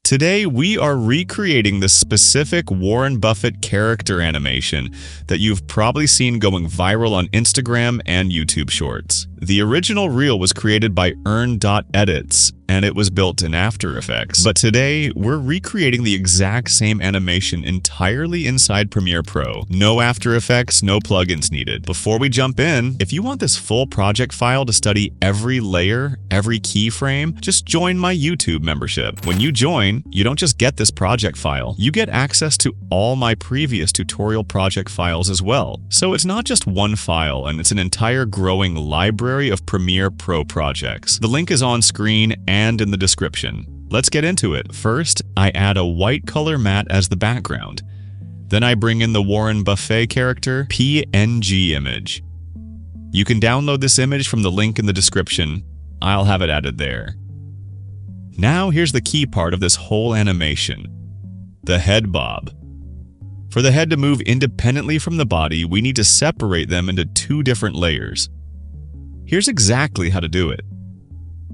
Today, we are recreating the specific Warren Buffett character animation that you've probably seen going viral on Instagram and YouTube Shorts. The original reel was created by earn.Edits, and it was built in After Effects. But today, we're recreating the exact same animation entirely inside Premiere Pro. No After Effects, no plugins needed. Before we jump in, if you want this full project file to study every layer, every keyframe, just join my YouTube membership. When you join, you don't just get this project file, you get access to all my previous tutorial project files as well. So it's not just one file, and it's an entire growing library of Premiere Pro projects. The link is on screen and in the description. Let's get into it. First, I add a white color matte as the background. Then I bring in the Warren Buffett character PNG image. You can download this image from the link in the description. I'll have it added there. Now here's the key part of this whole animation, the head bob. For the head to move independently from the body, we need to separate them into two different layers. Here's exactly how to do it.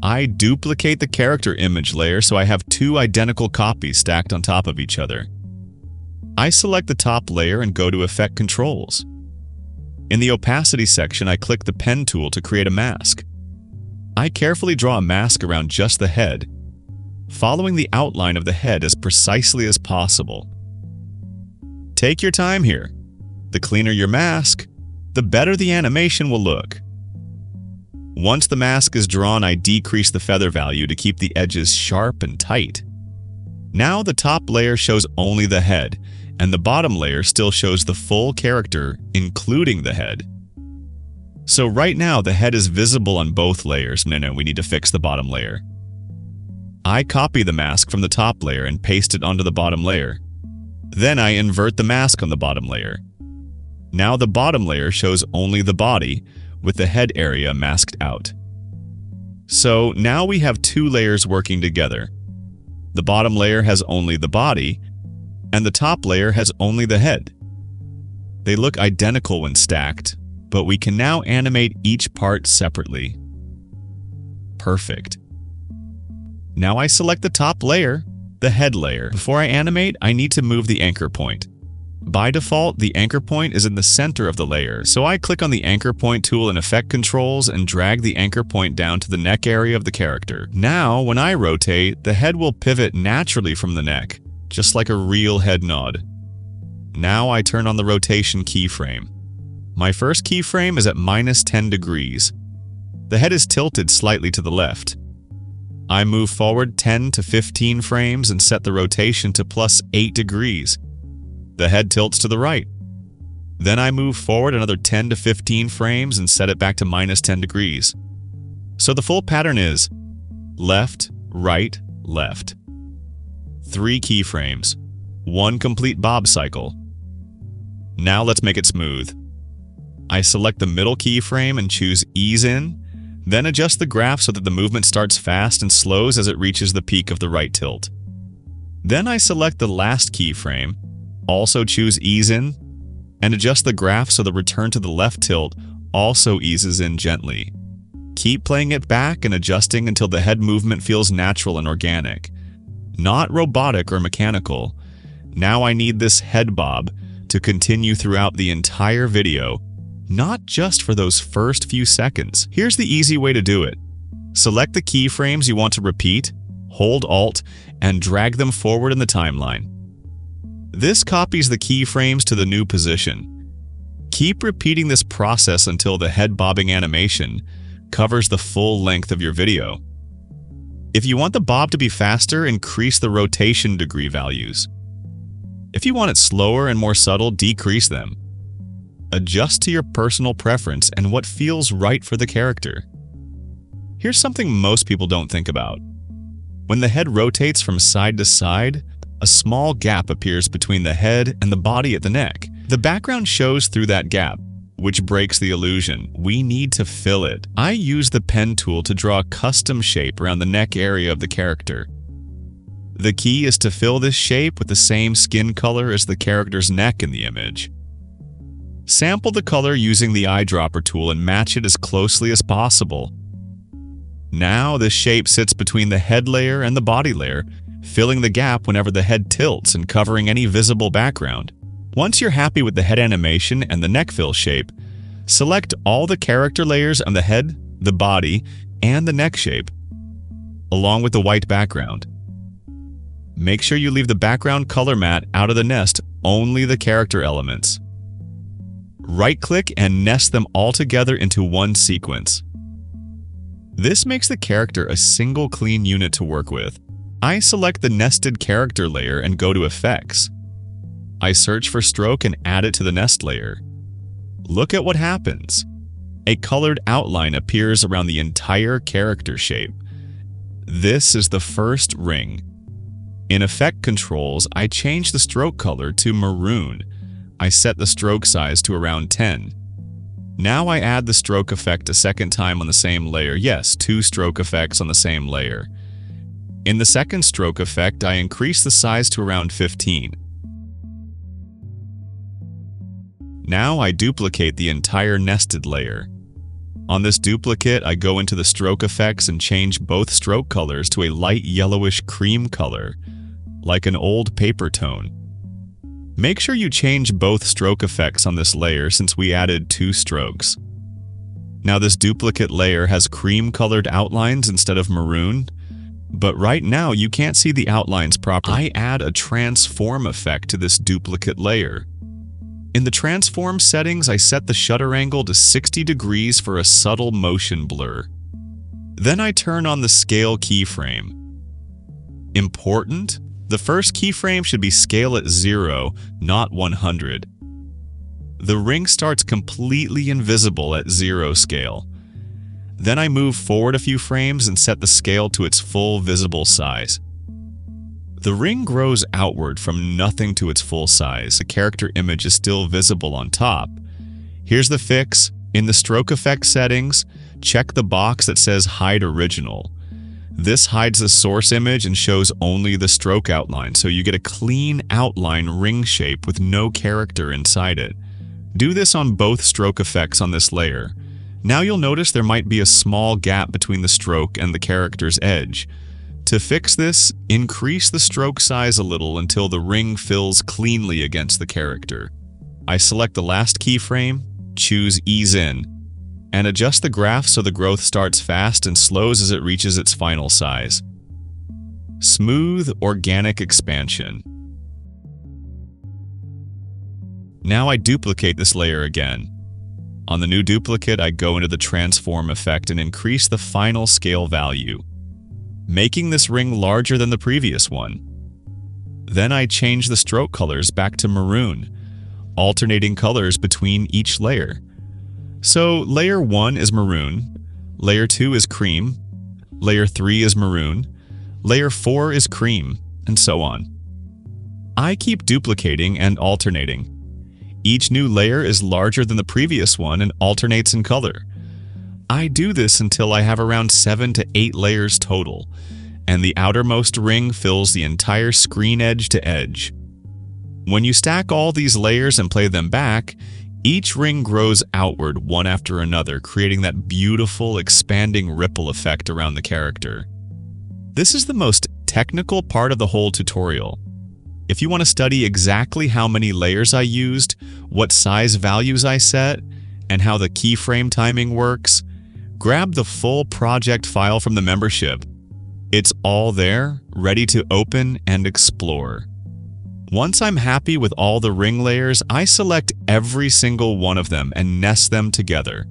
I duplicate the character image layer so I have two identical copies stacked on top of each other. I select the top layer and go to Effect Controls. In the opacity section, I click the pen tool to create a mask. I carefully draw a mask around just the head, following the outline of the head as precisely as possible. Take your time here. The cleaner your mask, the better the animation will look. Once the mask is drawn, I decrease the feather value to keep the edges sharp and tight. Now the top layer shows only the head, and the bottom layer still shows the full character, including the head. So right now, the head is visible on both layers. No, we need to fix the bottom layer. I copy the mask from the top layer and paste it onto the bottom layer. Then I invert the mask on the bottom layer. Now the bottom layer shows only the body, with the head area masked out. So now we have two layers working together. The bottom layer has only the body, and the top layer has only the head. They look identical when stacked, but we can now animate each part separately. Perfect. Now I select the top layer, the head layer. Before I animate, I need to move the anchor point. By default, the anchor point is in the center of the layer, so I click on the anchor point tool in Effect Controls and drag the anchor point down to the neck area of the character. Now, when I rotate, the head will pivot naturally from the neck, just like a real head nod. Now I turn on the rotation keyframe. My first keyframe is at -10 degrees. The head is tilted slightly to the left. I move forward 10 to 15 frames and set the rotation to +8 degrees. The head tilts to the right. Then I move forward another 10 to 15 frames and set it back to -10 degrees. So the full pattern is left, right, left. 3 keyframes, 1 complete bob cycle. Now let's make it smooth. I select the middle keyframe and choose Ease In, then adjust the graph so that the movement starts fast and slows as it reaches the peak of the right tilt. Then I select the last keyframe, also choose Ease In, and adjust the graph so the return to the left tilt also eases in gently. Keep playing it back and adjusting until the head movement feels natural and organic, not robotic or mechanical. Now I need this head bob to continue throughout the entire video, not just for those first few seconds. Here's the easy way to do it. Select the keyframes you want to repeat, hold Alt, and drag them forward in the timeline. This copies the keyframes to the new position. Keep repeating this process until the head bobbing animation covers the full length of your video. If you want the bob to be faster, increase the rotation degree values. If you want it slower and more subtle, decrease them. Adjust to your personal preference and what feels right for the character. Here's something most people don't think about. When the head rotates from side to side, a small gap appears between the head and the body at the neck. The background shows through that gap, which breaks the illusion. We need to fill it. I use the pen tool to draw a custom shape around the neck area of the character. The key is to fill this shape with the same skin color as the character's neck in the image. Sample the color using the eyedropper tool and match it as closely as possible. Now this shape sits between the head layer and the body layer, filling the gap whenever the head tilts and covering any visible background. Once you're happy with the head animation and the neck fill shape, select all the character layers on the head, the body, and the neck shape, along with the white background. Make sure you leave the background color matte out of the nest, only the character elements. Right-click and nest them all together into one sequence. This makes the character a single clean unit to work with. I select the nested character layer and go to Effects. I search for stroke and add it to the nest layer. Look at what happens. A colored outline appears around the entire character shape. This is the first ring. In Effect Controls, I change the stroke color to maroon. I set the stroke size to around 10. Now I add the stroke effect a second time on the same layer. Yes, 2 stroke effects on the same layer. In the second stroke effect, I increase the size to around 15. Now I duplicate the entire nested layer. On this duplicate, I go into the stroke effects and change both stroke colors to a light yellowish cream color, like an old paper tone. Make sure you change both stroke effects on this layer since we added 2 strokes. Now this duplicate layer has cream-colored outlines instead of maroon, but right now you can't see the outlines properly. I add a transform effect to this duplicate layer. In the transform settings, I set the shutter angle to 60 degrees for a subtle motion blur. Then I turn on the scale keyframe. Important: the first keyframe should be scale at 0, not 100. The ring starts completely invisible at 0 scale. Then I move forward a few frames and set the scale to its full visible size. The ring grows outward from nothing to its full size. The character image is still visible on top. Here's the fix. In the stroke effect settings, check the box that says Hide Original. This hides the source image and shows only the stroke outline, so you get a clean outline ring shape with no character inside it. Do this on both stroke effects on this layer. Now you'll notice there might be a small gap between the stroke and the character's edge. To fix this, increase the stroke size a little until the ring fills cleanly against the character. I select the last keyframe, choose Ease In, and adjust the graph so the growth starts fast and slows as it reaches its final size. Smooth, organic expansion. Now I duplicate this layer again. On the new duplicate, I go into the transform effect and increase the final scale value, making this ring larger than the previous one. Then I change the stroke colors back to maroon, alternating colors between each layer. So layer 1 is maroon, layer 2 is cream, layer 3 is maroon, layer 4 is cream, and so on. I keep duplicating and alternating. Each new layer is larger than the previous one and alternates in color. I do this until I have around 7 to 8 layers total, and the outermost ring fills the entire screen edge to edge. When you stack all these layers and play them back, each ring grows outward one after another, creating that beautiful, expanding ripple effect around the character. This is the most technical part of the whole tutorial. If you want to study exactly how many layers I used, what size values I set, and how the keyframe timing works, grab the full project file from the membership. It's all there, ready to open and explore. Once I'm happy with all the ring layers, I select every single one of them and nest them together.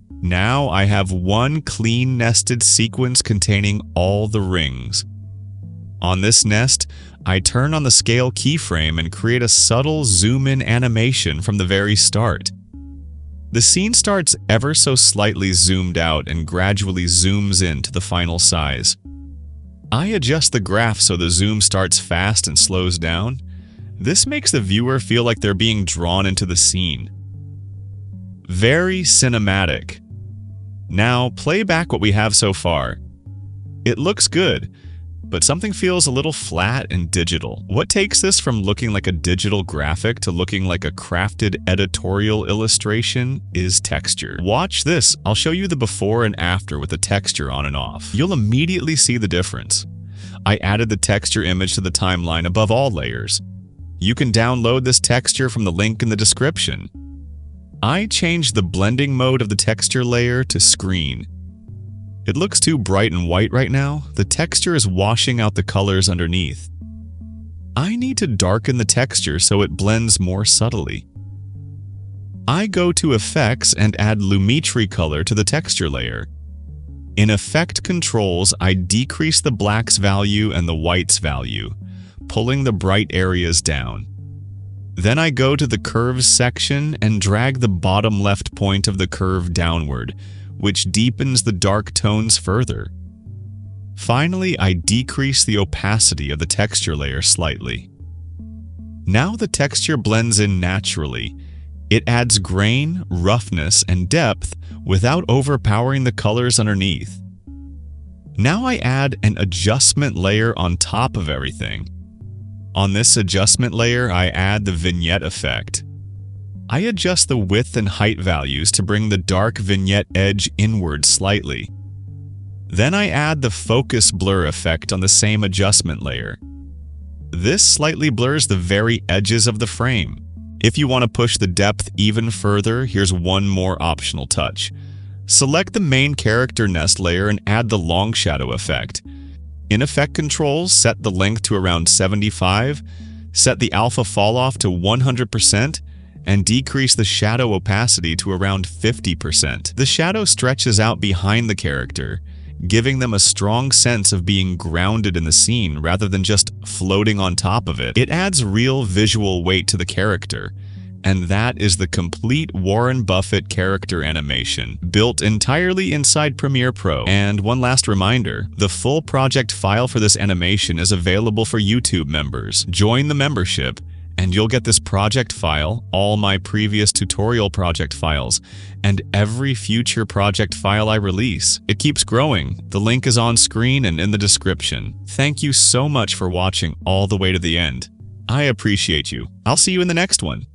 Now I have one clean nested sequence containing all the rings. On this nest, I turn on the scale keyframe and create a subtle zoom-in animation from the very start. The scene starts ever so slightly zoomed out and gradually zooms in to the final size. I adjust the graph so the zoom starts fast and slows down. This makes the viewer feel like they're being drawn into the scene. Very cinematic. Now, play back what we have so far. It looks good, but something feels a little flat and digital. What takes this from looking like a digital graphic to looking like a crafted editorial illustration is texture. Watch this. I'll show you the before and after with the texture on and off. You'll immediately see the difference. I added the texture image to the timeline above all layers. You can download this texture from the link in the description. I changed the blending mode of the texture layer to screen. It looks too bright and white right now. The texture is washing out the colors underneath. I need to darken the texture so it blends more subtly. I go to Effects and add Lumetri color to the texture layer. In Effect Controls, I decrease the black's value and the white's value, pulling the bright areas down. Then I go to the Curves section and drag the bottom left point of the curve downward, which deepens the dark tones further. Finally, I decrease the opacity of the texture layer slightly. Now the texture blends in naturally. It adds grain, roughness, and depth without overpowering the colors underneath. Now I add an adjustment layer on top of everything. On this adjustment layer, I add the vignette effect. I adjust the width and height values to bring the dark vignette edge inward slightly. Then I add the focus blur effect on the same adjustment layer. This slightly blurs the very edges of the frame. If you want to push the depth even further, here's one more optional touch. Select the main character nest layer and add the long shadow effect. In Effect Controls, set the length to around 75, set the alpha falloff to 100%, and decrease the shadow opacity to around 50%. The shadow stretches out behind the character, giving them a strong sense of being grounded in the scene rather than just floating on top of it. It adds real visual weight to the character, and that is the complete Warren Buffett character animation, built entirely inside Premiere Pro. And one last reminder, the full project file for this animation is available for YouTube members. Join the membership, and you'll get this project file, all my previous tutorial project files, and every future project file I release. It keeps growing. The link is on screen and in the description. Thank you so much for watching all the way to the end. I appreciate you. I'll see you in the next one.